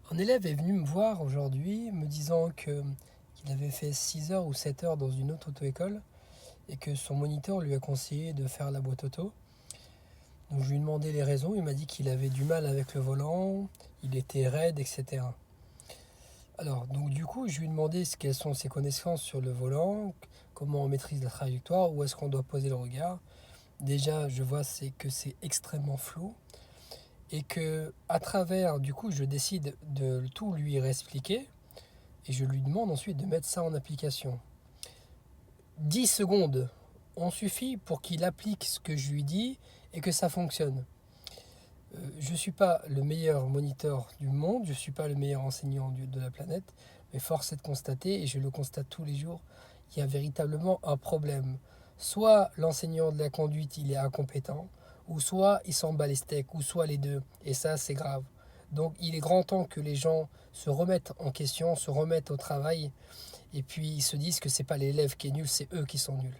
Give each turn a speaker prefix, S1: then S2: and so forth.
S1: Un élève est venu me voir aujourd'hui me disant qu'il avait fait 6 heures ou 7 heures dans une autre auto-école et que son moniteur lui a conseillé de faire la boîte auto. Donc je lui ai demandé les raisons, il m'a dit qu'il avait du mal avec le volant, il était raide, etc. Alors donc du coup je lui ai demandé quelles sont ses connaissances sur le volant, comment on maîtrise la trajectoire, où est-ce qu'on doit poser le regard. Déjà je vois que c'est extrêmement flou et que à travers du coup je décide de tout lui réexpliquer. Et je lui demande ensuite de mettre ça en application. 10 secondes ont suffi pour qu'il applique ce que je lui dis et que ça fonctionne. Je ne suis pas le meilleur moniteur du monde, je ne suis pas le meilleur enseignant de la planète, mais force est de constater, et je le constate tous les jours, il y a véritablement un problème. Soit l'enseignant de la conduite il est incompétent, ou soit il s'en bat les steaks, ou soit les deux, et ça c'est grave. Donc il est grand temps que les gens se remettent en question, se remettent au travail, et puis ils se disent que c'est pas l'élève qui est nul, c'est eux qui sont nuls.